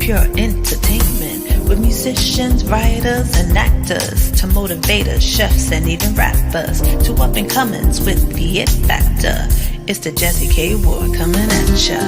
pure entertainment with musicians, writers, and actors to motivators, chefs, and even rappers to up and comers with the it factor. It's the Jazzie K Ward coming at ya.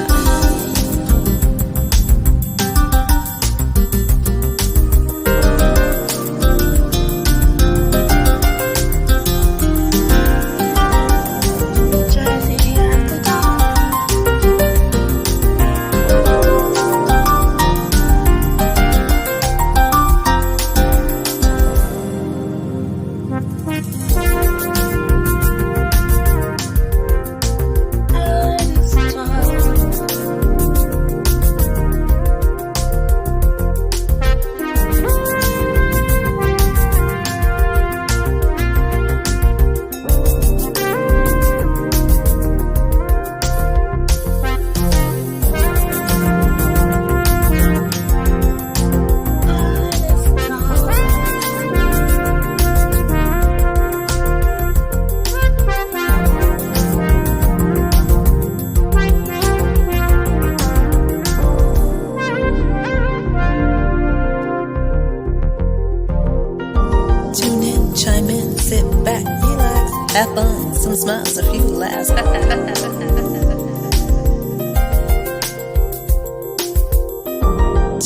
Have fun, some smiles, a few laughs.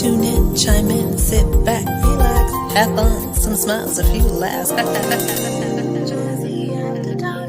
Tune in, chime in, sit back, relax. Have fun, some smiles, a few laughs. Jazzie after dark.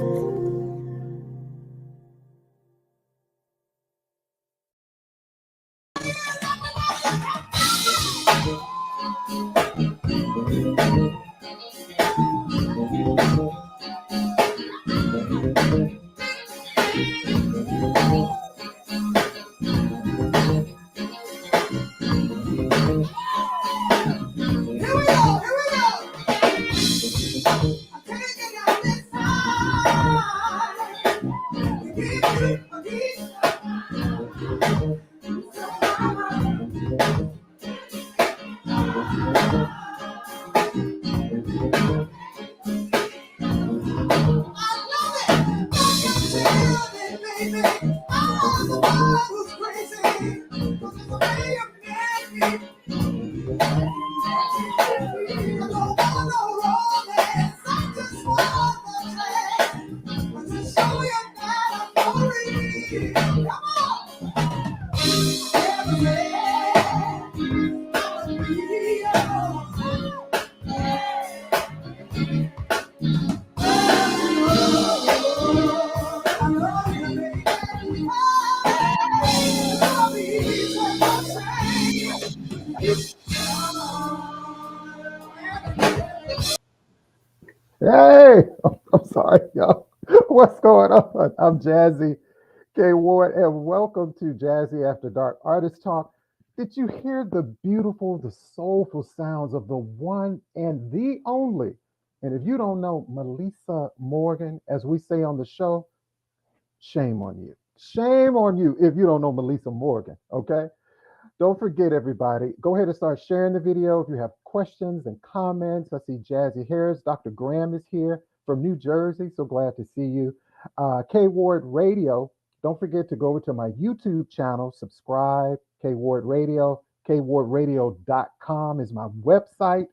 Hey, I'm sorry, y'all. What's going on? I'm Jazzie K Ward, and welcome to Jazzie After Dark Artist Talk. Did you hear the beautiful, the soulful sounds of the one and the only? And if you don't know Meli'sa Morgan, as we say on the show, shame on you. Shame on you if you don't know Meli'sa Morgan, okay? Don't forget, everybody, go ahead and start sharing the video. If you have questions and comments, I see Jazzie Harris. Dr. Graham is here from New Jersey. So glad to see you. K Ward Radio. Don't forget to go over to my YouTube channel, subscribe, K Ward Radio. KWardRadio.com is my website.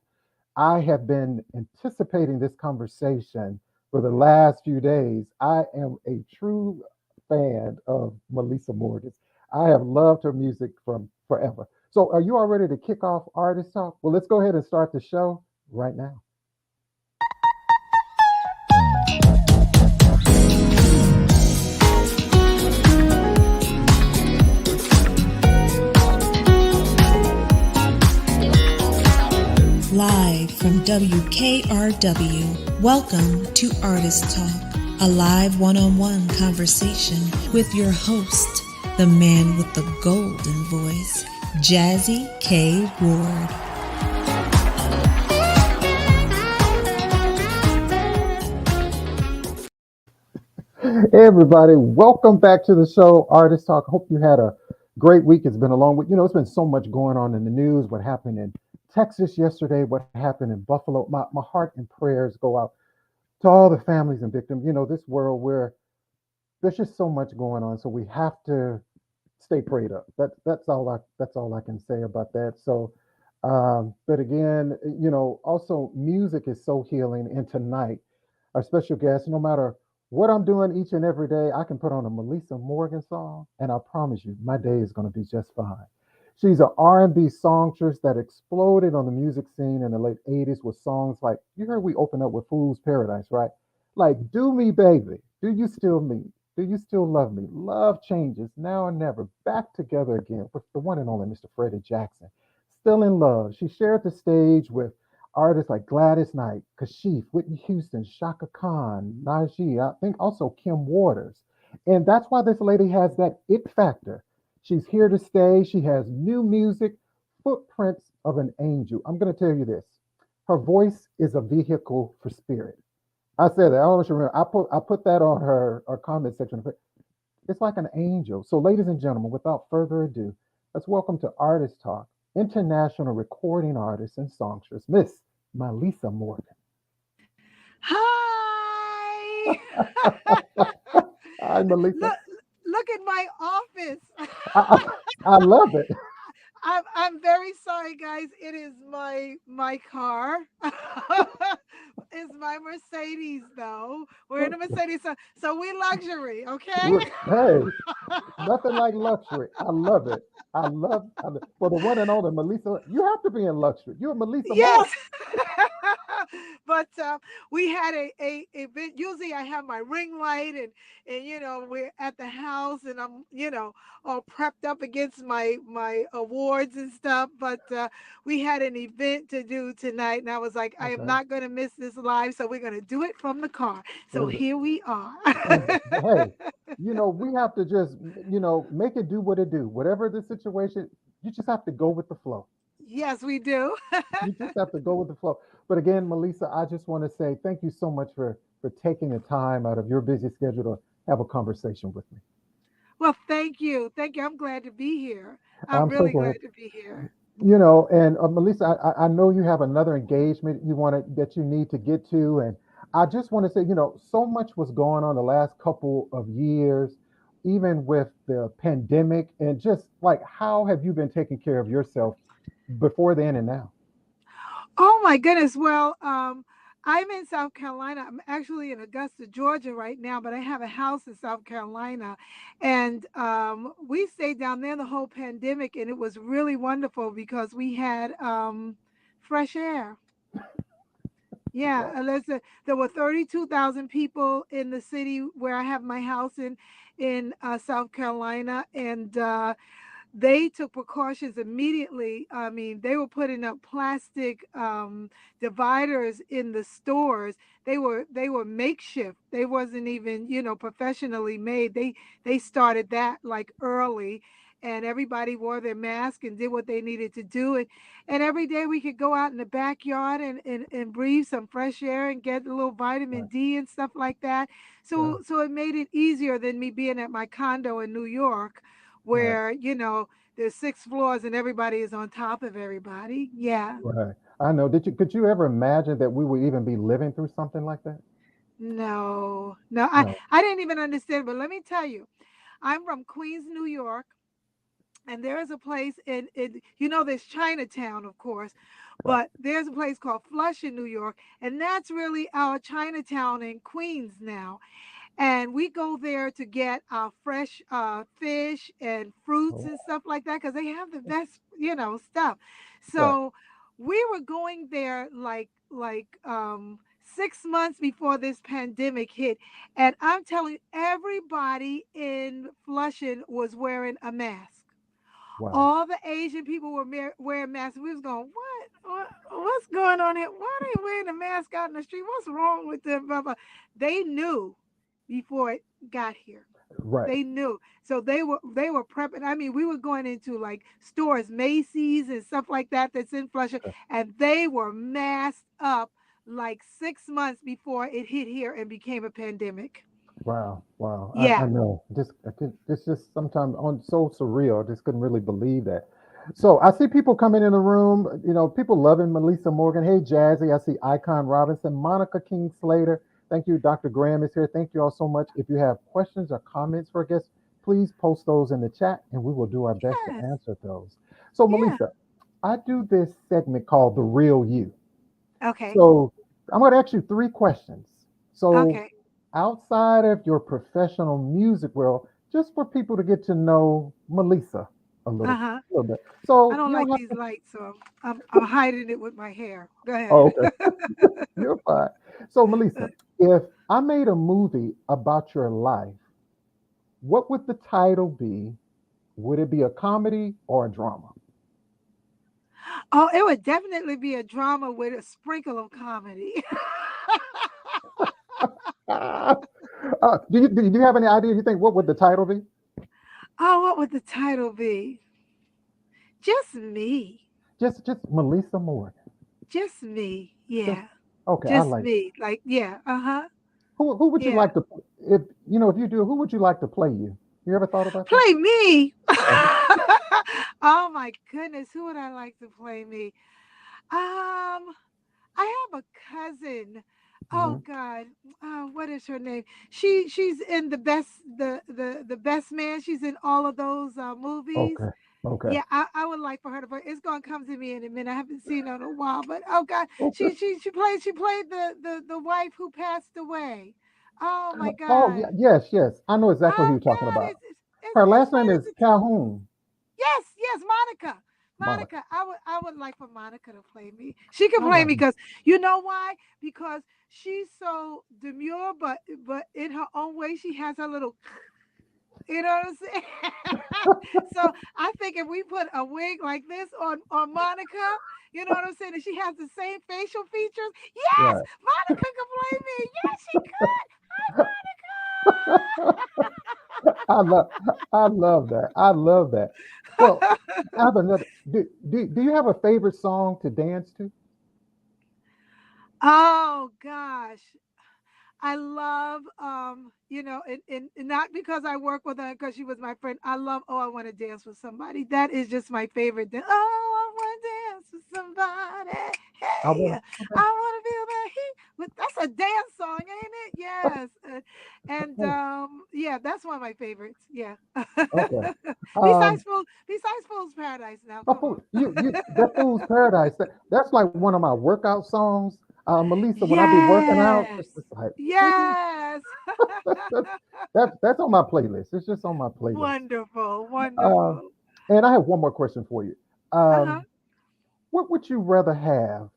I have been anticipating this conversation for the last few days. I am a true fan of Meli'sa Morgan. I have loved her music from forever. So are you all ready to kick off Artist Talk? Well, let's go ahead and start the show right now. Live from WKRW, welcome to Artist Talk, a live one-on-one conversation with your host, the man with the golden voice, Jazzie K Ward. Hey everybody, welcome back to the show, Artist Talk. Hope you had a great week. It's been a long week. You know, it's been so much going on in the news, what happened in Texas yesterday, what happened in Buffalo. My heart and prayers go out to all the families and victims. You know, this world where there's just so much going on. So we have to stay prayed up. That's all I can say about that. So, but again, also music is so healing. And tonight, our special guest, no matter what I'm doing each and every day, I can put on a Meli'sa Morgan song, and I promise you, my day is going to be just fine. She's an R&B songstress that exploded on the music scene in the late '80s with songs like you heard we open up with "Fool's Paradise," right? Like "Do Me, Baby," "Do You Still Me," "Do You Still Love Me," "Love Changes," "Now or Never," "Back Together Again" with the one and only Mr. Freddie Jackson. "Still in Love." She shared the stage with artists like Gladys Knight, Kashif, Whitney Houston, Shaka Khan, Najee, I think also Kim Waters. And that's why this lady has that it factor. She's here to stay. She has new music, footprints of an angel. I'm going to tell you this. Her voice is a vehicle for spirit. I said that. I always remember. I put that on her comment section. It's like an angel. So, ladies and gentlemen, without further ado, let's welcome to Artist Talk, international recording artist and songstress, Miss Meli'sa Morgan. Hi. Hi, Meli'sa. look look at my office. I, I love it. I'm very sorry, guys. It is my car. It's my Mercedes, though. We're in a Mercedes, so we luxury, okay? Hey, nothing like luxury. I love it. For the one and only Meli'sa, you have to be in luxury. You're Meli'sa Morgan. Yes. But we had a event. Usually I have my ring light, and we're at the house, and I'm all prepped up against my awards and stuff. But we had an event to do tonight, and I was like, I am Okay. not going to miss this live, so we're going to do it from the car. So And, here we are. and hey, we have to just, make it do what it do. Whatever the situation, you just have to go with the flow. Yes, we do. You just have to go with the flow. But again, Meli'sa, I just want to say thank you so much for taking the time out of your busy schedule to have a conversation with me. Well, thank you. I'm glad to be here. I'm I'm so really glad. glad to be here. And Meli'sa, I know you have another engagement that you need to get to, and I just want to say, so much was going on the last couple of years, even with the pandemic, and just like how have you been taking care of yourself before then and now? Oh my goodness. Well, I'm in South Carolina. I'm actually in Augusta, Georgia right now, but I have a house in South Carolina. And we stayed down there the whole pandemic, and it was really wonderful because we had fresh air. Yeah, Wow, and there were 32,000 people in the city where I have my house in South Carolina, and they took precautions immediately. I mean, they were putting up plastic dividers in the stores. They were makeshift. They wasn't even professionally made. They started that like early, and everybody wore their mask and did what they needed to do. And every day we could go out in the backyard and breathe some fresh air and get a little vitamin right, D and stuff like that. right, So it made it easier than me being at my condo in New York right, where there's six floors and everybody is on top of everybody. Yeah. right. I know. Could you ever imagine that we would even be living through something like that? No, no, I, No. I didn't even understand. But let me tell you, I'm from Queens, New York, and there is a place there's Chinatown, of course, Right. but there's a place called Flushing, New York, and that's really our Chinatown in Queens now. And we go there to get our fresh fish and fruits Oh, and stuff like that because they have the best stuff. right. So we were going there like 6 months before this pandemic hit, and I'm telling you, everybody in Flushing was wearing a mask. Wow. All the Asian people were wearing masks. We was going, what's going on here? Why are they wearing a mask out in the street? What's wrong with them? Blah, blah. They knew before it got here. Right. They knew. So they were prepping. I mean, we were going into like stores, Macy's and stuff like that that's in Flushing, Okay. and they were masked up like 6 months before it hit here and became a pandemic. Wow. Wow. I Yeah. know. This just sometimes on so surreal. I just couldn't really believe that. So I see people coming in the room. People loving Meli'sa Morgan. Hey, Jazzie. I see Icon Robinson, Monica King Slater. Thank you. Dr. Graham is here. Thank you all so much. If you have questions or comments for a guest, please post those in the chat and we will do our best to Yes. answer those. So, Yeah. Meli'sa, I do this segment called The Real You. Okay. So, I'm going to ask you three questions. So, Okay. outside of your professional music world, just for people to get to know Meli'sa a Uh-huh. little bit. I So, don't you like don't have these to. lights, so I'm hiding it with my hair. Go Oh, ahead. okay. You're fine. So, Meli'sa, if I made a movie about your life, what would the title be? Would it be a comedy or a drama? Oh, it would definitely be a drama with a sprinkle of comedy. Ah, do you have any idea? You think what would the title be? Oh, what would the title be? Just me. Just Meli'sa Morgan. Just me. Just Yeah. okay. I Just like. me. Like, yeah. Uh-huh. Who would you Yeah. like to if you do? Who would you like to play you? You ever thought about that? Play me. Okay. Oh my goodness. Who would I like to play me? I have a cousin. Hmm. Oh God, what is her name? She's in the best man. She's in all of those movies. Okay. Okay. Yeah, I would like for her to play. It's gonna come to me in a minute. I haven't seen her in a while, but oh God, Okay. she played the wife who passed away. Oh my Oh yeah. God. Yes. Yes. I know exactly who Oh you're talking God, about. Her last name what is is it? Calhoun. Yes, yes, Monica. Monica. Monica, I would like for Monica to play me. She can I play like. me because you know why? Because she's so demure, but in her own way, she has her little. You know what I'm saying? So I think if we put a wig like this on Monica, you know what I'm saying, and she has the same facial features. Yes, Right. Monica can play me. Yes, she could. I love I love that. I love that. Well, I have another. Do you have a favorite song to dance to? Oh gosh. I love, and not because I work with her, because she was my friend. I love, oh, I want to dance with somebody. That is just my favorite. Oh, I want to dance with somebody. I Hey, want to. I want to feel the heat. That's a dance song, ain't it? Yes. And yeah, that's one of my favorites. Yeah. Okay. Um, Besides Fool's Paradise. Now, oh, come on. that Fool's Paradise. That's like one of my workout songs. Meli'sa, when I be working out, Yes. it's just like, ooh, Yes. that's on my playlist. It's just on my playlist. Wonderful, Um, wonderful. and I have one more question for you. Uh-huh. What would you rather have?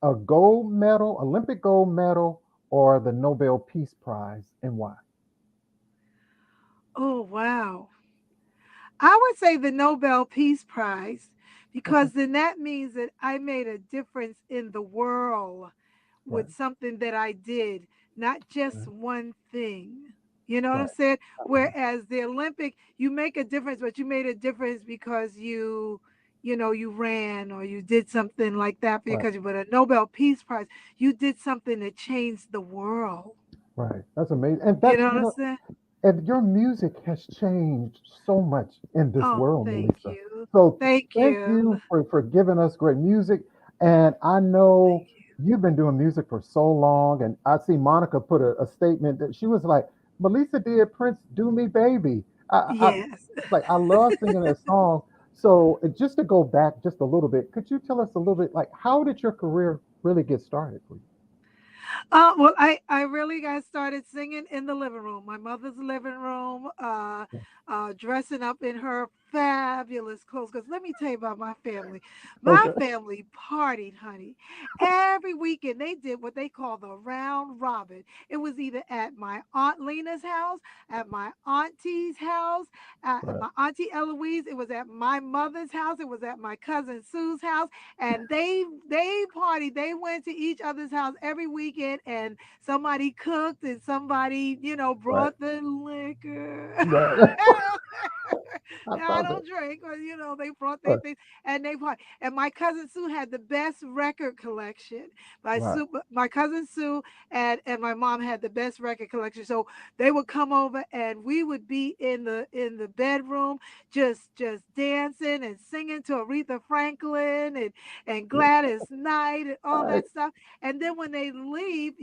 A gold medal, Olympic gold medal, or the Nobel Peace Prize, and why? Oh, wow. I would say the Nobel Peace Prize Okay. because then that means that I made a difference in the world Right. with something that I did, not just Right. one thing. You know what I'm Right. saying? Whereas the Olympic, you make a difference, but you made a difference because you ran or you did something like that Right. because but a Nobel Peace Prize, you did something that changed the world. Right. That's amazing. And You that's know what I'm saying? and your music has changed so much in this Oh, world, thank Melissa. you. So Thank thank you. you for giving us great music. And I know you've been doing music for so long. And I see Monica put a statement that she was like, Melissa did Prince Do Me Baby. Yes. It's like I love singing that song. So just to go back just a little bit, could you tell us a little bit like how did your career really get started for you? Well, I really got started singing in the living room, my mother's living room, dressing up in her fabulous clothes. Because let me tell you about my family. My Okay. family partied, honey. Every weekend they did what they call the round robin. It was either at my Aunt Lena's house, at my auntie's house, at Right. my auntie Eloise. It was at my mother's house. It was at my cousin Sue's house, and they partied. They went to each other's house every weekend, and somebody cooked and somebody Right. brought the liquor. Right. I Now I thought that. don't drink, but they brought their Right. things and they brought. And my cousin Sue had the best record collection. Right. My cousin Sue and my mom had the best record collection. So they would come over and we would be in the bedroom just dancing and singing to Aretha Franklin and Gladys Knight and all Right. that stuff. And then when they leave,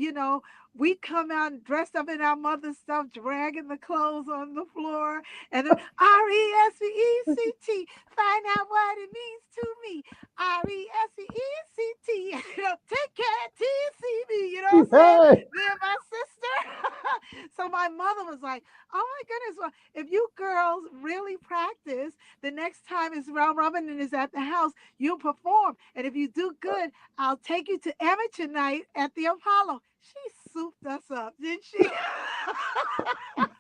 we come out and dressed up in our mother's stuff, dragging the clothes on the floor, and then RESPECT, find out what it means to me. RESPECT, take care, TCB, you know what I'm saying? Hey. Me and my sister. So my mother was like, oh my goodness, well, if you girls really practice, the next time it's round robin and is at the house, you'll perform. And if you do good, I'll take you to amateur night at the Apollo. She souped us up, didn't she?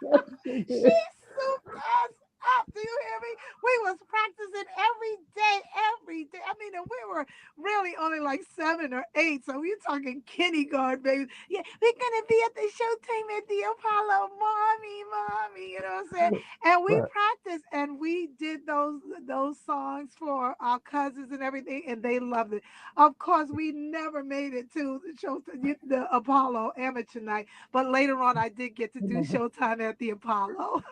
Yes, she She did. souped us up. Do you hear me? We was practicing every day, every day. I mean, and we were really only like 7 or 8, so we're talking kindergarten, baby. Yeah, we're gonna be at the showtime at the Apollo, mommy. You know what I'm saying? And we Right. practiced and we did those songs for our cousins and everything, and they loved it. Of course, we never made it to the Apollo amateur night, but later on, I did get to do showtime at the Apollo.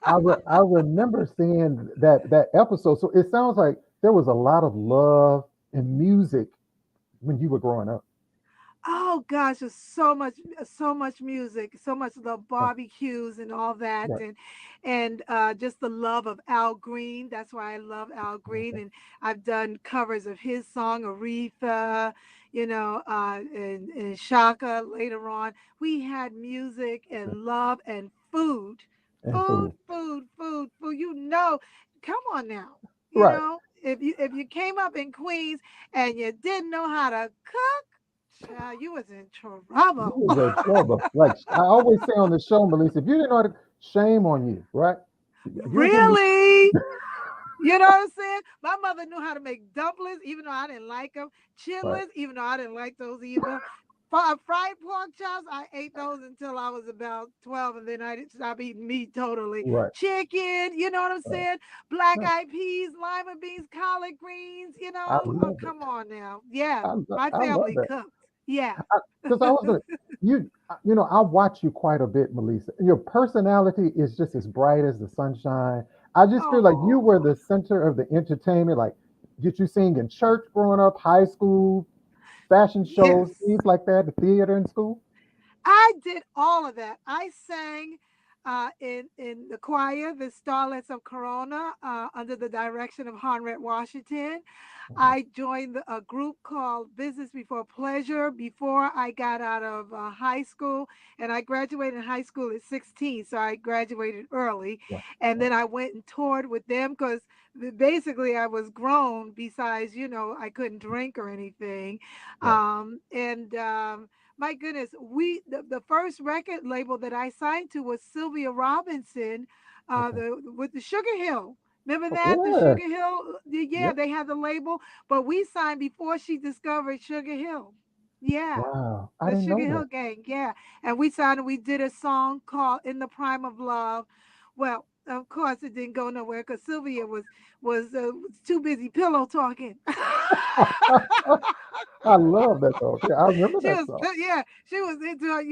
I remember seeing that episode. So it sounds like there was a lot of love and music when you were growing up. Oh gosh, there's so much music, so much the Right. barbecues and all that, Right. and just the love of Al Green. That's why I love Al Green, Okay. and I've done covers of his song Aretha, and Shaka. Later on, we had music and love and food, And food, food. food, food, food. Come on now, Right. if you came up in Queens and you didn't know how to cook. Child, you was in You trouble. was in trouble. Like I always say on the show, Melissa, if you didn't know how to, shame on you, right? You're gonna be Really? You know what I'm saying? My mother knew how to make dumplings, even though I didn't like them. right. Chitlins, even though I didn't like those either. Fried pork chops, I ate those until I was about 12, and then I didn't stop eating meat totally. Right. Chicken, you know what I'm Right. saying? Black Right. eyed peas, lima beans, collard greens, I Oh, love it. come on now. Yeah, my I love family that. cooked. Yeah. Because I was gonna, I watch you quite a bit, Melissa. Your personality is just as bright as the sunshine. I just feel like you Oh. were the center of the entertainment. Like, get you sing in church growing up, high school, fashion shows, Yes. things like that, the theater in school. I did all of that. I sang in the choir, the Starlets of Corona, under the direction of Honred Washington. Wow. I joined a group called Business Before Pleasure before I got out of high school, and I graduated high school at 16, so I graduated early. Wow. And Wow. then I went and toured with them because basically I was grown. Besides, I couldn't drink or anything, Right. and my goodness, the first record label that I signed to was Sylvia Robinson, Okay. with the Sugar Hill. Remember Oh, that? The yeah. Sugar Hill? Yeah, Yeah. they had the label, but we signed before she discovered Sugar Hill. Yeah, Wow. I the didn't know Sugar Hill that. Gang. Yeah. And we signed and we did a song called In the Prime of Love. Well, of course it didn't go nowhere because Sylvia was too busy pillow talking. I love that song. Yeah, I remember She that was, song. yeah, she was into her,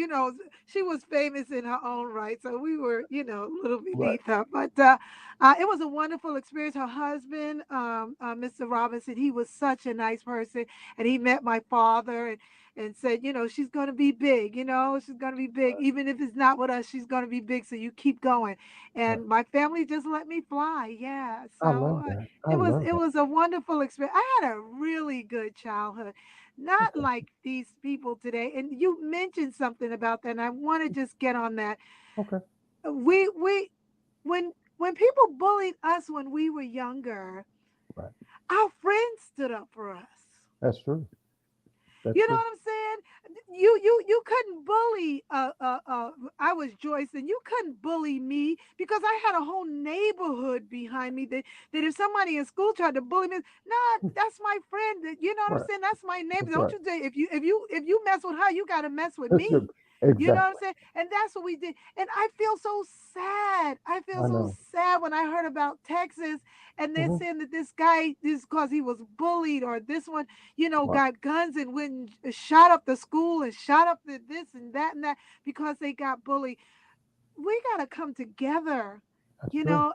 she was famous in her own right. So we were, a little Right. beneath her. But it was a wonderful experience. Her husband, Mr. Robinson, he was such a nice person. And he met my father and said, she's going to be big, she's going to be big. Right. Even if it's not with us, she's going to be big. So you keep going. Right. And my family just let me fly. Yeah. I So love that. I it was, love it that. was a wonderful experience. I had a really good childhood, not Okay. like these people today. And you mentioned something about that, and I want to just get on that. Okay. We when people bullied us when we were younger, Right. our friends stood up for us. That's true. That's You know true. what I'm saying? You couldn't bully I was Joyce, and you couldn't bully me because I had a whole neighborhood behind me that if somebody in school tried to bully me, nah, that's my friend. You know what I'm Right. saying? That's my neighbor. That's Don't right. you say if you mess with her, you gotta mess with That's your me. You know what I'm Exactly. saying? And that's what we did. And I feel so sad. I feel I so know. sad when I heard about Texas and they're Hmm. saying that this guy, this because he was bullied, or this one, Right. got guns and went and shot up the school and shot up the this and that because they got bullied. We got to come together, That's true.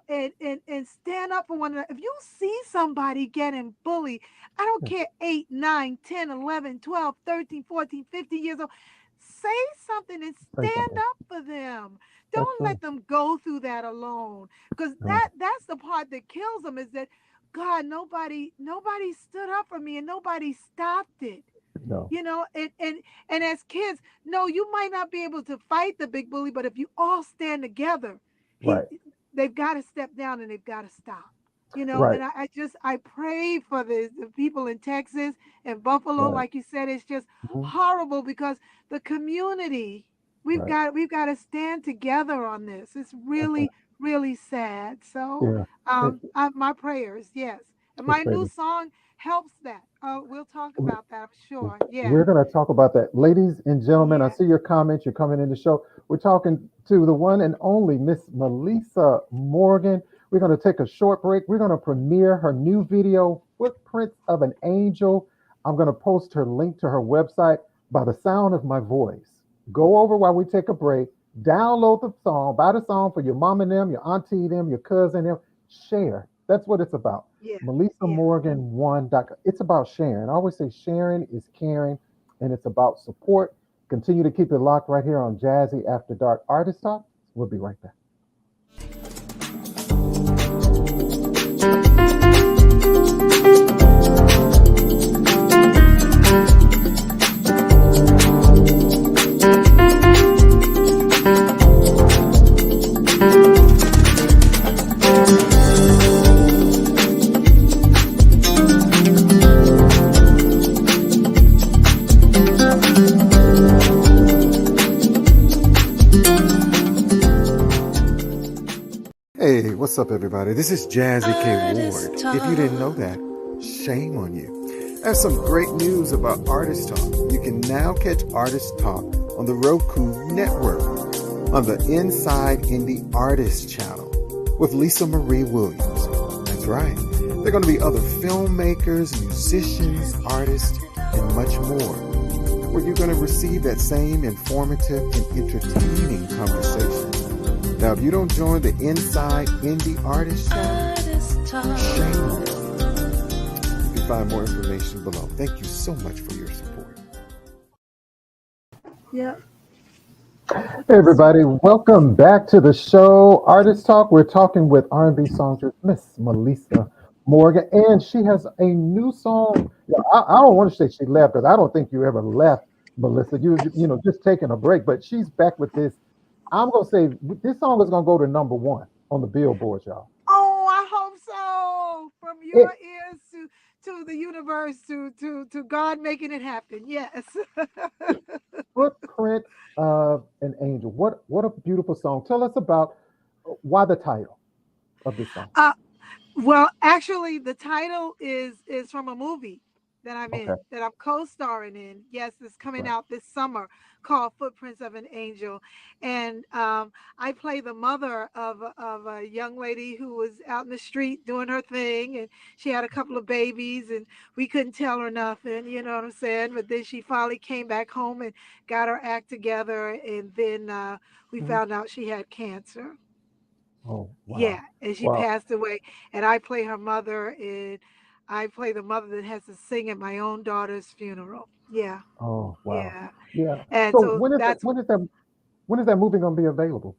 and stand up for one another. If you see somebody getting bullied, I don't Yeah. care, 8, 9, 10, 11, 12, 13, 14, 15 years old, say something and Say stand something. up for them. That's Don't true. let them go through that alone, because No. that's the part that kills them, is that, God, nobody stood up for me and nobody stopped it. No. And as kids, no, you might not be able to fight the big bully, but if you all stand together, he Right. they've got to step down and they've got to stop. Right. And I pray for the people in Texas and Buffalo. Right. Like you said, it's just Hmm. horrible, because the community, Right. we've got to stand together on this. It's That's right. really, really sad. So Yeah. It, my prayers, yes. And it's my new crazy. song helps that. We'll talk about that, I'm sure. Yeah. We're going to talk about that. Ladies and gentlemen, I Yeah. see your comments. You're coming in the show. We're talking to the one and only Miss Meli'sa Morgan. We're going to take a short break. We're going to premiere her new video, Footprints of an Angel. I'm going to post her link to her website by the sound of my voice. Go over while we take a break. Download the song, buy the song for your mom and them, your auntie them, your cousin them. Share. That's what it's about. Yeah. Melissa Yeah. Morgan one. It's about sharing. I always say sharing is caring, and it's about support. Continue to keep it locked right here on Jazzy After Dark Artist Talk. We'll be right back. Hey, what's up, everybody? This is Jazzie K Ward. If you didn't know that, shame on you. I have some great news about Artist Talk. You can now catch Artist Talk on the Roku network on the Inside Indie Artist channel with Lisa Marie Williams. That's right. There are going to be other filmmakers, musicians, artists, and much more, where you're going to receive that same informative and entertaining conversation. Now, if you don't join the Inside Indie Artist channel, shame on you. You can find more information below. Thank you so much for your support. Yeah. Hey, everybody, welcome back to the show, Artist Talk. We're talking with R&B songstress Miss Meli'sa Morgan, and she has a new song. Yeah, I don't want to say she left, because I don't think you ever left, Melissa. You just taking a break, but she's back with this. I'm gonna say this song is gonna go to number one on the Billboard, y'all. Oh, I hope so. From It your ears to the universe, to God making it happen. Yes. Footprint of an Angel. What a beautiful song. Tell us about why the title of this song. uh, Well, actually, the title is from a movie that I'm Okay, in, that I'm co-starring in. Yes, it's coming right. out this summer, called Footprints of an Angel, and I play the mother of a young lady who was out in the street doing her thing, and she had a couple of babies, and we couldn't tell her nothing. You know what I'm saying? But then she finally came back home and got her act together, and then we Mhm. found out she had cancer. Oh, Yeah, wow. and she Wow. passed away. And I play her mother, and I play the mother that has to sing at my own daughter's funeral. Yeah, Oh, wow. yeah. Yeah. And So so that's when is that movie gonna be available?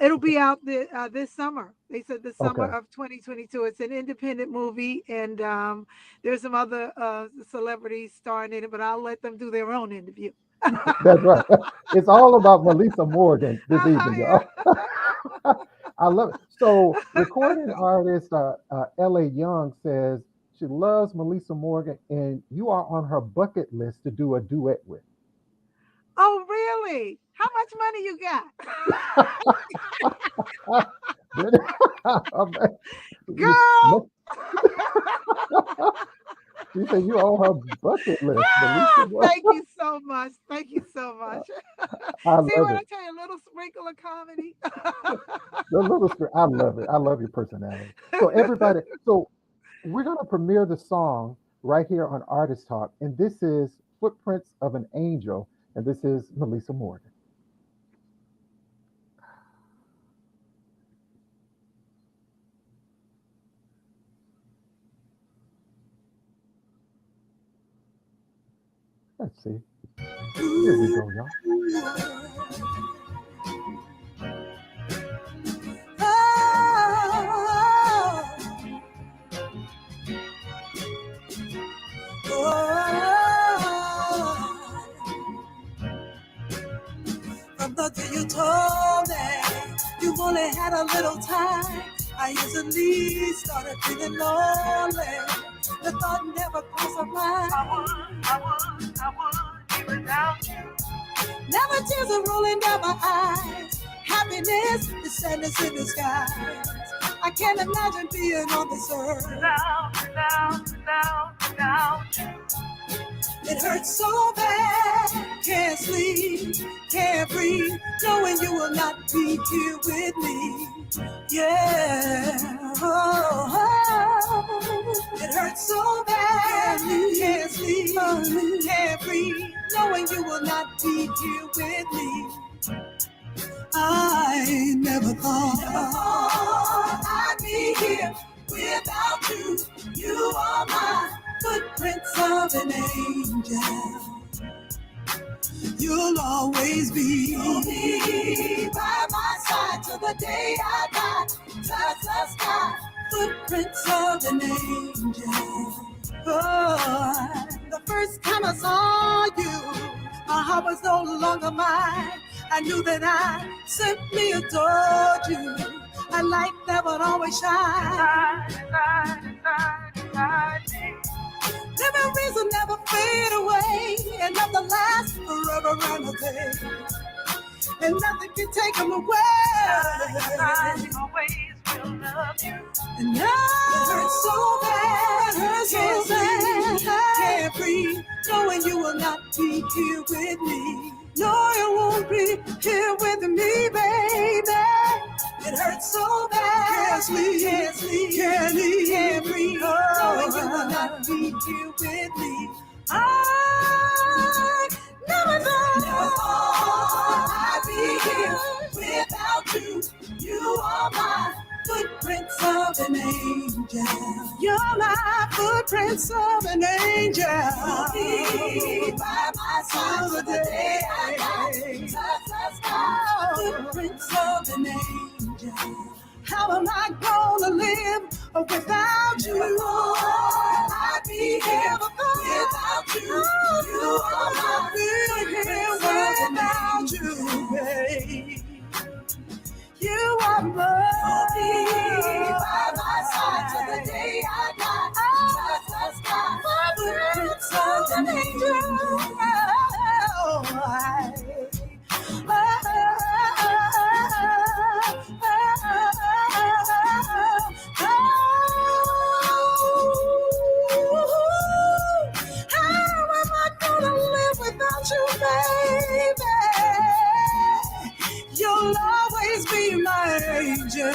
it'll be out this summer. They said the summer Okay. of 2022. It's an independent movie, and there's some other celebrities starring in it, but I'll let them do their own interview. That's right. It's all about Melissa Morgan this evening, Yeah. y'all. I love it. So, recording artist L.A. Young says she loves Melissa Morgan, and you are on her bucket list to do a duet with. Oh, really? How much money you Then- got? Girl. She said you on her bucket list, Meli'sa. Thank you so much. Thank you so much. I See love what it. I tell you, a little sprinkle of comedy. The little screen. I love it. I love your personality. So everybody, so we're gonna premiere the song right here on Artist Talk, and this is Footprints of an Angel, and this is Meli'sa Morgan. Let's see. Here we go, y'all. From the day you told me you only had a little time, I easily started feeling lonely. The thought never crossed my mind. I would, be without you. Never tears are rolling down my eyes. Happiness is sadness in the skies. I can't imagine being on this earth without you. It hurts so bad, can't sleep, can't breathe, knowing you will not be here with me. Yeah, it hurts so bad, can't sleep, can't breathe, knowing you will not be here with me. I never thought I'd be here without you. You are my footprints of an angel. You'll always be by my side till the day I die. Touch the sky, footprints of an angel. Oh, the first time I saw you, my heart was no longer mine. I knew that I simply adored you. A light that would always shine. Memories will never fade away, and nothing lasts forever and a day. And nothing can take them away. I always will love you. And now it hurts so bad, can't breathe, knowing you will not be here with me. No, you won't be here with me, baby. It hurts so bad, can't sleep, can't eat, can't breathe, knowing you will not be here with me. I never thought I'd be here without you. You are my footprints of an angel. You're my footprints of an angel. You'll be by my side till the day I die. Touch the sky, footprints of an angel. How am I gonna live without you? I'd be here without you. You are my footprints without you, babe. You are mine. By my side till the day I die. Touch the sky, footprints of an angel. How am I gonna live without you, baby? You'll always be my angel.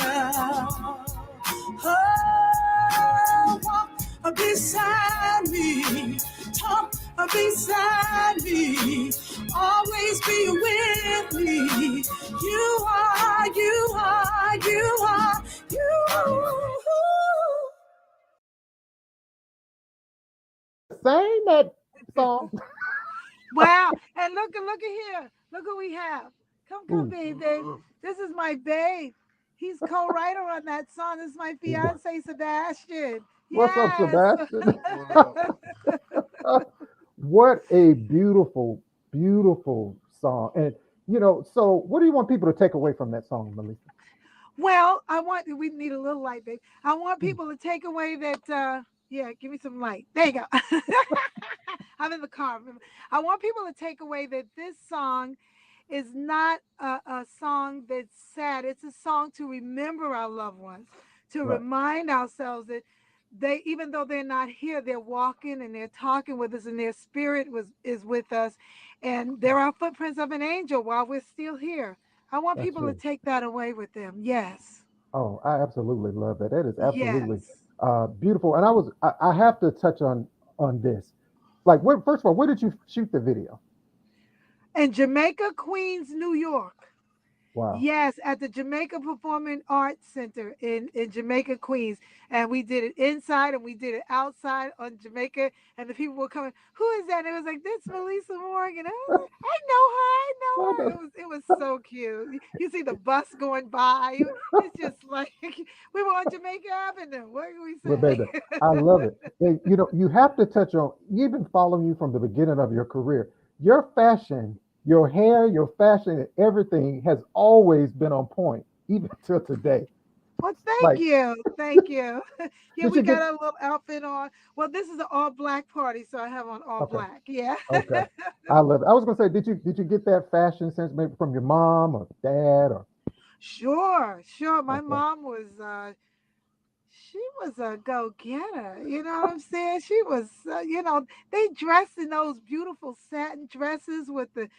Oh, walk beside me, talk beside me, always be with me. You are, you are, you are, you are. Sing that song. Wow. And look at here. Look what we have. Come, Ooh. babe. This is my babe. He's co-writer on that song. This is my fiance, Sebastian. What's up, Yes. Sebastian? What a beautiful, beautiful song. And so what do you want people to take away from that song, Meli'sa? Well, we need a little light, babe. I want people to take away that, give me some light. There you go. I'm in the car. I want people to take away that this song is not a song that's sad. It's a song to remember our loved ones, to Right. remind ourselves that they, even though they're not here, they're walking and they're talking with us, and their spirit is with us, and there are footprints of an angel while we're still here. I want That's people to true. take that away with them. Yes. Oh, I absolutely love that. That is absolutely Yes. beautiful. And I have to touch on this. Like, where, first of all, where did you shoot the video? And Jamaica, Queens, New York. Wow. Yes, at the Jamaica Performing Arts Center in Jamaica, Queens. And we did it inside and we did it outside on Jamaica. And the people were coming, who is that? And it was like, this Meli'sa Morgan. I was like, I know her. I know her. It was so cute. You see the bus going by. It's just like we were on Jamaica Avenue. What can we Well, say? baby, I love it. And, you have to touch on, even following you from the beginning of your career, your fashion, your hair, your fashion, and everything has always been on point, even till today. Well, thank Like, you. Thank you. Yeah, did we you got get, our little outfit on. Well, this is an all black party, so I have on all okay, black. Yeah. okay. I love it. I was gonna say, did you get that fashion sense maybe from your mom or dad or Sure, sure. My okay, mom was she was a go-getter. You know what I'm saying? She was they dressed in those beautiful satin dresses with right,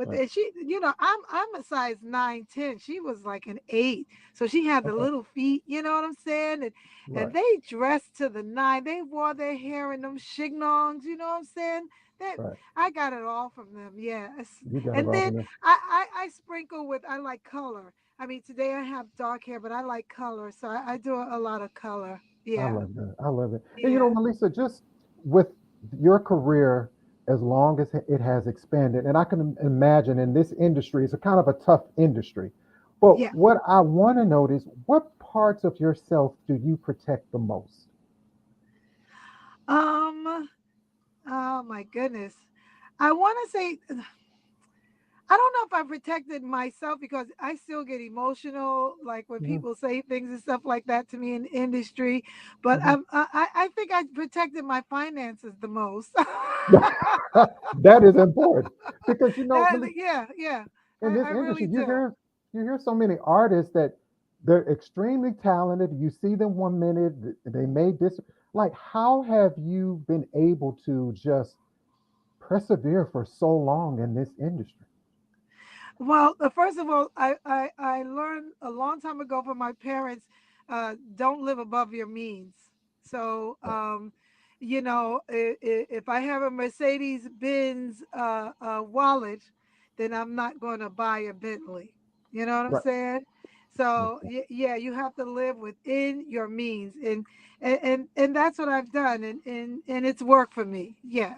the she I'm a size 9'10". She was like an 8. So she had the okay, little feet, you know what I'm saying? And right, they dressed to the nine. They wore their hair in them chignons, you know what I'm saying? That right. I got it all from them, yes. You got it And all then from there. I sprinkle with I like color. I mean, today I have dark hair, but I like color, so I do a lot of color. I Yeah, love that. I love it. And yeah, Melissa, just with your career, as long as it has expanded, and I can imagine in this industry, it's a kind of a tough industry. But yeah. what I want to know is, what parts of yourself do you protect the most? Um, oh my goodness. I want to say I don't know if I protected myself because I still get emotional, like when Hmm. people say things and stuff like that to me in the industry. But Hmm. I think I protected my finances the most. That is important because Yeah, yeah. in this I industry, really do. you hear so many artists that they're extremely talented. You see them one minute, they may dis. Like, how have you been able to just persevere for so long in this industry? Well, first of all, I learned a long time ago from my parents, don't live above your means. So, Right, if I have a Mercedes Benz wallet, then I'm not going to buy a Bentley. You know what I'm right. saying? So, Okay. yeah, you have to live within your means, and that's what I've done, and it's worked for me. Yeah,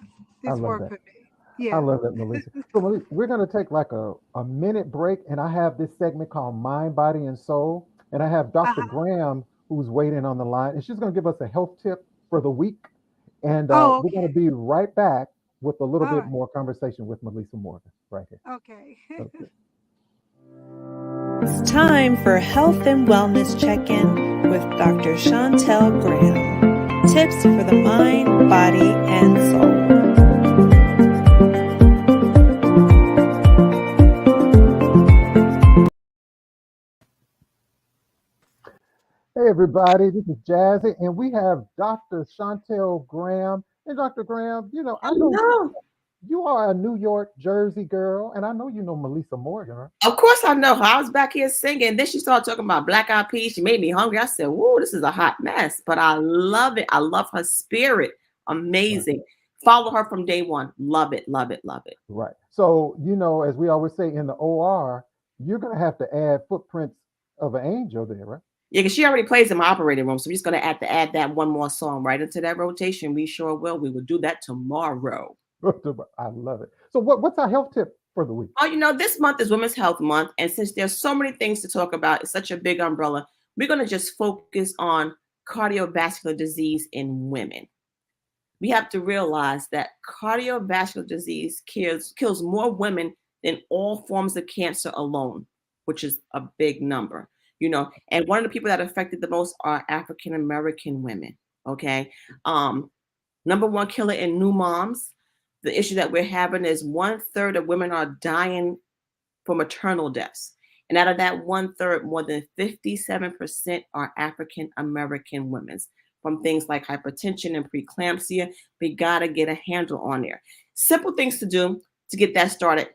I it's love worked that. for me. I Yeah. love that, Melissa. So, Melissa, we're going to take like a minute break, and I have this segment called Mind, Body, and Soul. And I have Dr. Uh-huh. Graham who's waiting on the line, and she's going to give us a health tip for the week. And Oh, we're going okay. to be right back with a little All bit right. more conversation with Meli'sa Morgan right here. Okay. Okay. It's time for Health and Wellness Check-In with Dr. Chantel Graham. Tips for the mind, body, and soul. Hey, everybody, this is Jazzie, and we have Dr. Chantel Graham. And Dr. Graham, I know No, you are a New York, Jersey girl, and I know you know Meli'sa Morgan, right? of course I know her. I was back here singing. Then she started talking about Black Eyed Peas. She made me hungry. I said, "Whoa, this is a hot mess," but I love it. I love her spirit. Right. Amazing. Follow her from day one. Love it. Love it. Love it. Right. So, as we always say in the OR, you're going to have to add footprints of an angel there, right? Yeah, because she already plays in my operating room, so we're just gonna add that one more song right into that rotation. We sure will. We will do that tomorrow. I love it. So, what's our health tip for the week? Oh, this month is Women's Health Month, and since there's so many things to talk about, it's such a big umbrella. We're gonna just focus on cardiovascular disease in women. We have to realize that cardiovascular disease kills more women than all forms of cancer alone, which is a big number, And one of the people that are affected the most are African American women. Okay. Number one killer in new moms. The issue that we're having is 1/3 of women are dying from maternal deaths. And out of that 1/3, more than 57% are African American women. from things like hypertension and preeclampsia. We got to get a handle on there. Simple things to do to get that started.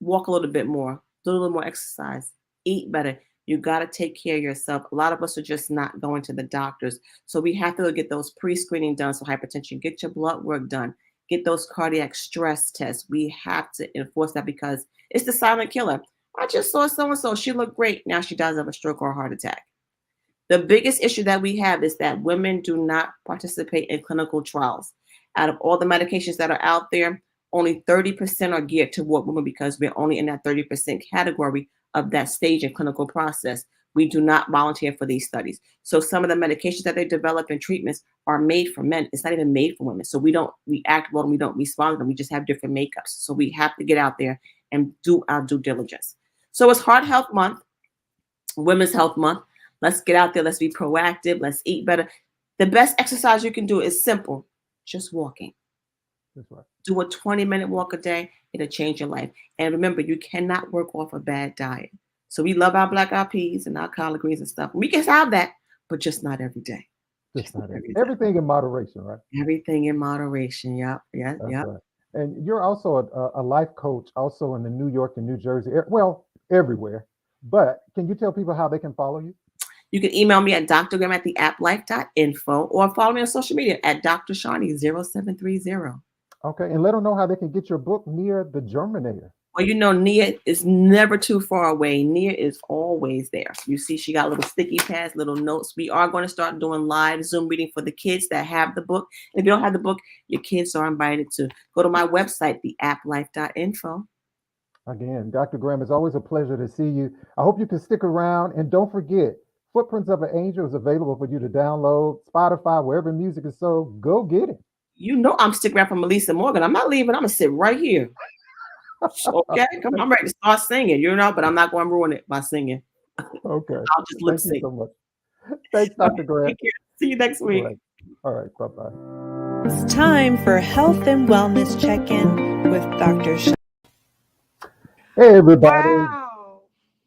Walk a little bit more, do a little more exercise, eat better. You got to take care of yourself. A lot of us are just not going to the doctors. So we have to get those pre-screening done for hypertension. Get your blood work done. Get those cardiac stress tests. We have to enforce that because it's the silent killer. I just saw so-and-so. She looked great. Now she dies of a stroke or a heart attack. The biggest issue that we have is that women do not participate in clinical trials. Out of all the medications that are out there, only 30% are geared toward women because we're only in that 30% category of that stage in clinical process. We do not volunteer for these studies. So some of the medications that they develop and treatments are made for men. It's not even made for women. So we act well and we don't respond to them. We just have different makeups. So we have to get out there and do our due diligence. So it's Heart Health Month, Women's Health Month. Let's get out there. Let's be proactive. Let's eat better. The best exercise you can do is simple, just walking. That's right. Do a 20-minute walk a day. It'll change your life. And remember, you cannot work off a bad diet. So we love our black eyed peas and our collard greens and stuff. We can have that, but just not every day. Just not everything in moderation, right? Everything in moderation. Yep. That's right. And you're also a life coach, also in the New York and New Jersey, well, everywhere. But can you tell people how they can follow you? You can email me at drgram@theapplife.info or follow me on social media at Dr. Shawnee 0730. Okay, and let them know how they can get your book, Near the Germinator. Well, Nia is never too far away. Nia is always there. You see, she got little sticky pads, little notes. We are going to start doing live Zoom reading for the kids that have the book. And if you don't have the book, your kids are invited to go to my website, theapplife.info. Again, Dr. Graham, it's always a pleasure to see you. I hope you can stick around. And don't forget, Footprints of an Angel is available for you to download, Spotify, wherever music is sold. Go get it. I'm sticking around for Meli'sa Morgan. I'm not leaving. I'm going to sit right here. Okay, come on. I'm ready to start singing, but I'm not going to ruin it by singing. Okay. I'll just lip sync. Thank you so much. Thanks, Dr. Graham. See you next week. All right. Bye-bye. It's time for Health and Wellness Check-In with Dr. Shawnee. Hey, everybody.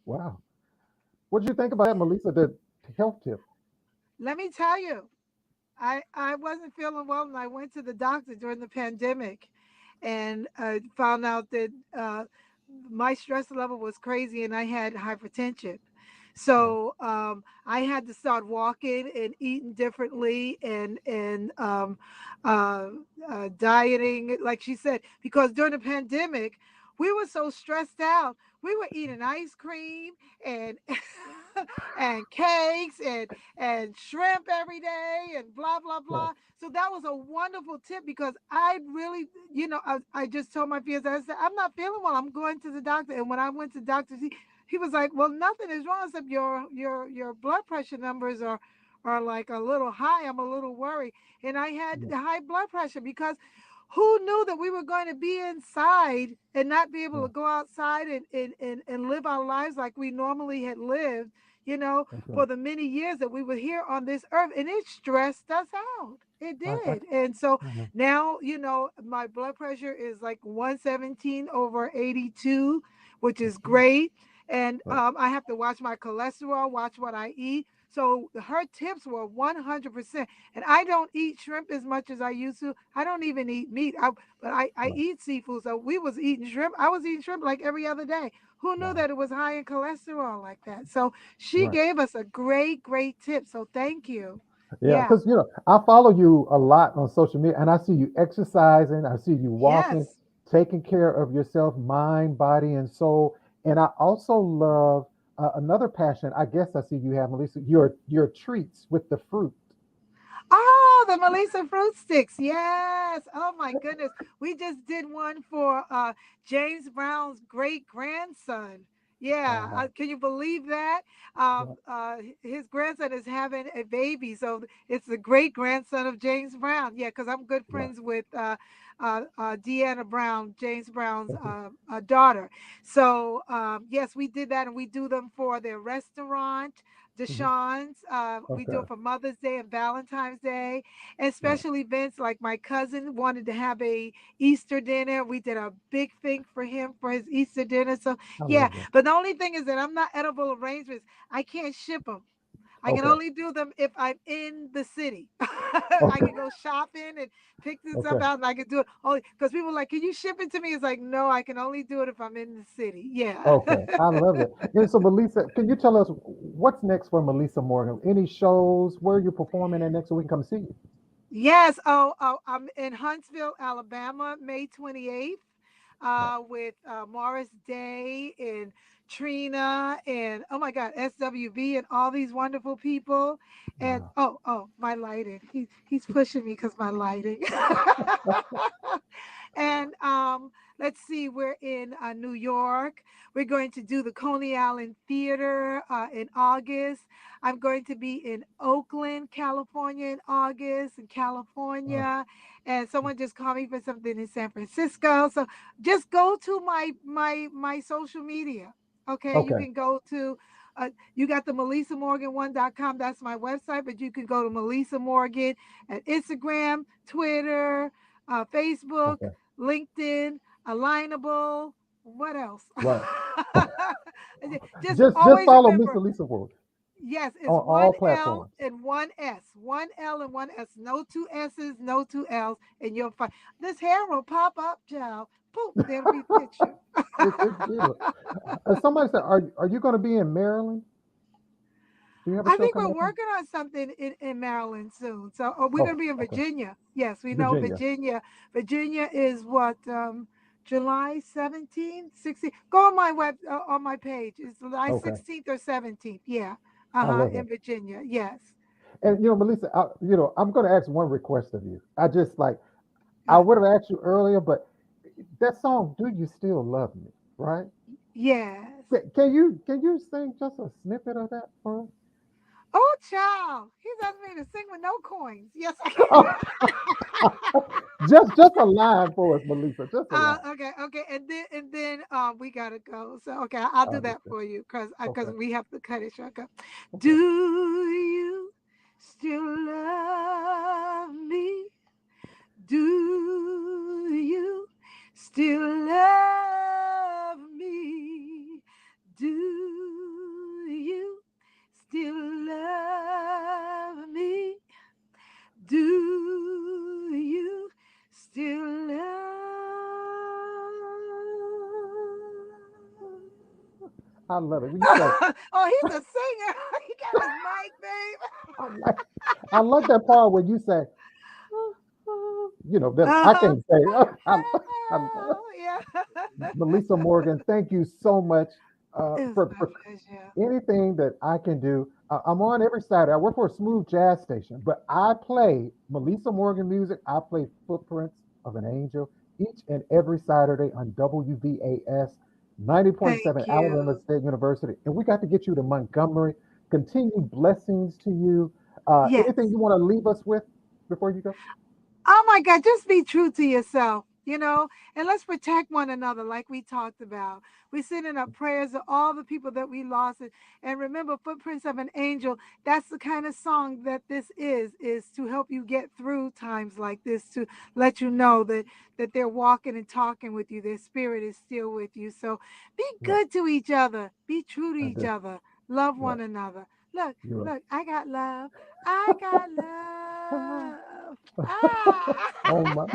Wow. What did you think about that, Meli'sa, the health tip? Let me tell you, I wasn't feeling well and I went to the doctor during the pandemic and found out that my stress level was crazy and I had hypertension. So I had to start walking and eating differently and dieting, like she said, because during the pandemic, we were so stressed out. We were eating ice cream and and cakes and shrimp every day and blah, blah, blah. So that was a wonderful tip because I really, I just told my fiance, I said, I'm not feeling well. I'm going to the doctor. And when I went to the doctor, he was like, well, nothing is wrong except your blood pressure numbers are like a little high. I'm a little worried. And I had high blood pressure because who knew that we were going to be inside and not be able to go outside and live our lives like we normally had lived, for the many years that we were here on this earth. And it stressed us out. It did. And so now, my blood pressure is like 117/82, which is great. And I have to watch my cholesterol, watch what I eat. So her tips were 100%. And I don't eat shrimp as much as I used to. I don't even eat meat, but I eat seafood. So we was eating shrimp. I was eating shrimp like every other day. Who knew that it was high in cholesterol like that? So she gave us a great, great tip. So thank you. Yeah, because, I follow you a lot on social media and I see you exercising. I see you walking, taking care of yourself, mind, body, and soul. And I also love another passion, I guess I see you have, Meli'sa, your treats with the fruit. Oh, the Meli'sa fruit sticks. Yes. Oh, my goodness. We just did one for James Brown's great grandson. Yeah. Can you believe that? His grandson is having a baby. So it's the great grandson of James Brown. Yeah, because I'm good friends with Deanna Brown, James Brown's daughter. So yes, we did that, and we do them for their restaurant, Deshawn's. We do it for Mother's Day and Valentine's Day, and special events like my cousin wanted to have a Easter dinner. We did a big thing for him for his Easter dinner. So but the only thing is that I'm not edible arrangements. I can't ship them. I can Okay. only do them if I'm in the city. I Okay. can go shopping and pick this Okay. stuff out, and I can do it only because people are like, "Can you ship it to me?" It's like, no, I can only do it if I'm in the city. Yeah. Okay. I love it. And so, Meli'sa, can you tell us what's next for Meli'sa Morgan? Any shows? Where are you performing at next so we can come see you? Yes. Oh, I'm in Huntsville, Alabama, May 28th, Right. with Morris Day and Trina and oh my God, SWV and all these wonderful people. And Wow. my lighting. He's pushing me because my lighting. And let's see, we're in New York. We're going to do the Coney Island Theater in August. I'm going to be in Oakland, California in August, in Wow. California. And someone just called me for something in San Francisco. So just go to my social media. Okay, you Okay. can go to you got the MelisaMorgan1.com. That's my website, but you can go to Meli'sa Morgan at Instagram, Twitter, Facebook, Okay. LinkedIn, Alignable. What else? Right. Just Just always follow Miss remember, Lisa Ward yes, it's on one all L platforms. and one S. One L and one S. No two S's, no two L's, and you'll find this hair will pop up, child. Poof, there'll be a picture. It's beautiful. Somebody said, are you going to be in Maryland? Do you have a I show think coming we're up? working on something in Maryland soon. So we're going Oh, to be in okay. Virginia. Yes, we know Virginia. Virginia. Virginia is what, July 17th, 16th. Go on my on my page. It's July Okay. 16th or 17th. Yeah. I love it. In Virginia. Yes. And Melissa, I'm going to ask one request of you. I just like I Yeah. would have asked you earlier, but that song, "Do You Still Love Me?" Right? Yes. Can you sing just a snippet of that for Oh, child. He's asked me to sing with no coins. Yes, I us? can. Just a line for us, Melissa. Just a line. Okay, and then we gotta go. So okay, I'll I do that understand. for you because Okay. we have to cut it short. Go. Do Okay. you still love me? Do you still love me? Do you still love me? Do you still love? I love it. When you say, Oh, he's a singer. He got his mic, babe. I like, I like that part when you say, that I Uh-huh. can't say. I, Yeah. Melissa Morgan, thank you so much It's my for pleasure. anything that I can do. I'm on every Saturday. I work for a smooth jazz station, but I play Melissa Morgan music. I play Footprints of an Angel each and every Saturday on WVAS Thank 90.7 Alabama you. State University. And we got to get you to Montgomery. Continued blessings to you. Anything Yes. you want to leave us with before you go? Oh my God, just be true to yourself, and let's protect one another like we talked about. We send in our prayers to all the people that we lost. And remember, Footprints of an Angel, that's the kind of song that this is to help you get through times like this, to let you know that they're walking and talking with you. Their spirit is still with you. So be Right. good to each other. Be true to I each do. other. Love Right. one another. Look, You're look, I got love. I got right. love. Ah. Oh my,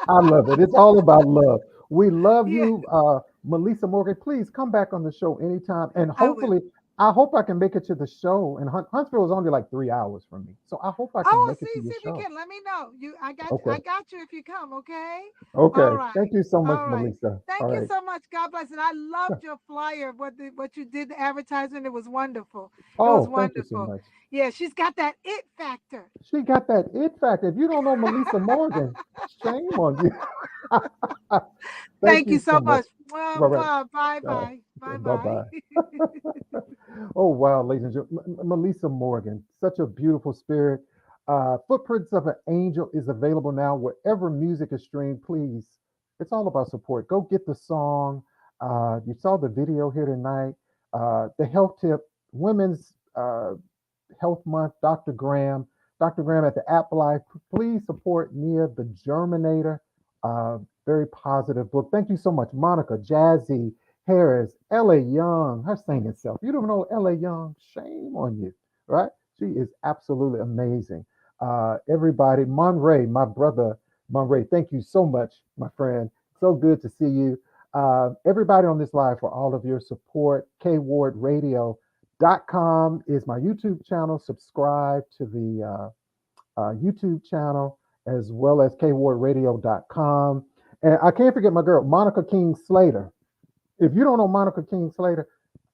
I love it. It's all about love. We love Yeah, you, Melissa Morgan. Please come back on the show anytime, and I will. hopefully, I hope I can make it to the show. And Huntsville is only like 3 hours from me, so I hope I can Oh, make it to your see if you show. can. Let me know. Okay, I got you if you come. Okay. All okay. right. Thank you so much, All right. Melissa. All Thank you right. so much. God bless. And I loved your flyer. What you did the advertisement. It was wonderful. It was Oh, thank you so wonderful. much. Yeah, she's got that it factor. She got that it factor. If you don't know Melissa Morgan, shame on you. Thank Thank you you so so much. much. Mwah, All right. mwah. Bye All right. bye. Bye Bye bye. bye. Oh, wow, ladies and gentlemen. Melissa Morgan, such a beautiful spirit. Footprints of an Angel is available now wherever music is streamed. Please, it's all about support. Go get the song. You saw the video here tonight. The health tip, Women's Health Month, Dr. Graham. Dr. Graham at the App Life. Please support Nia, the Germinator. Very positive book. Thank you so much, Monica, Jazzie, Harris, L.A. Young, her singing self. You don't know L.A. Young? Shame on you. right? She is absolutely amazing. Everybody, Monray, my brother, Monray, thank you so much, my friend. So good to see you. Everybody on this live for all of your support. KWardRadio.com is my YouTube channel. Subscribe to the YouTube channel as well as KWardRadio.com. And I can't forget my girl, Monica King Slater. If you don't know Monica King Slater,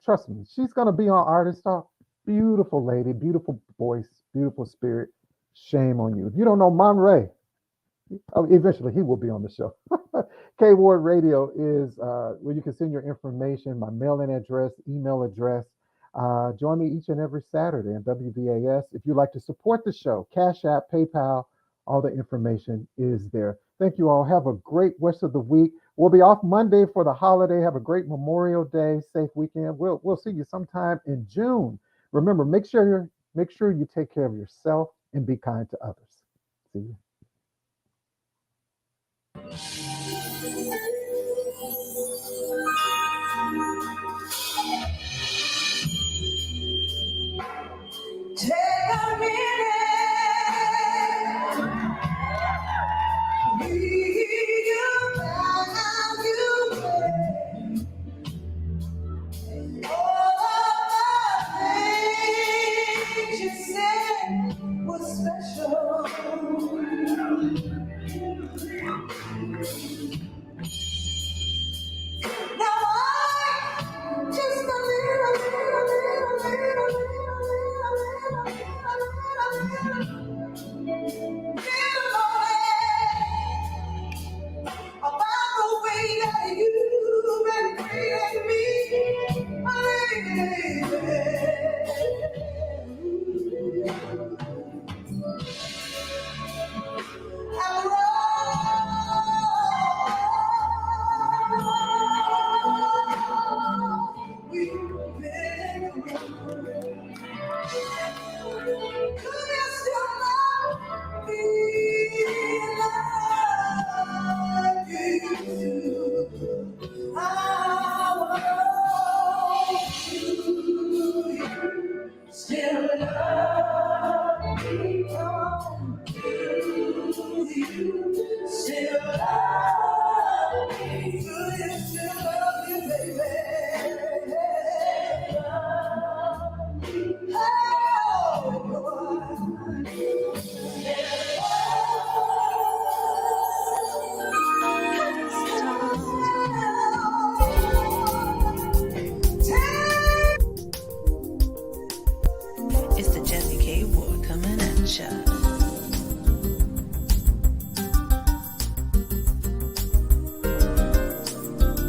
trust me, she's going to be on Artist Talk. Beautiful lady, beautiful voice, beautiful spirit. Shame on you. If you don't know Monray, eventually he will be on the show. K Ward Radio is where you can send your information, my mailing address, email address. Join me each and every Saturday in WVAS. If you'd like to support the show, Cash App, PayPal, all the information is there. Thank you all. Have a great rest of the week. We'll be off Monday for the holiday. Have a great Memorial Day, safe weekend. We'll see you sometime in June. Remember, make sure you take care of yourself and be kind to others. See you. Take a minute, be you now, you may. All of the things you said was special. Now I just a about the way that you've been treating me, we've been could you still love me like you do? I want you still love me. You still love me. Do you still love me, baby? It's the Jazzie K Ward coming at ya.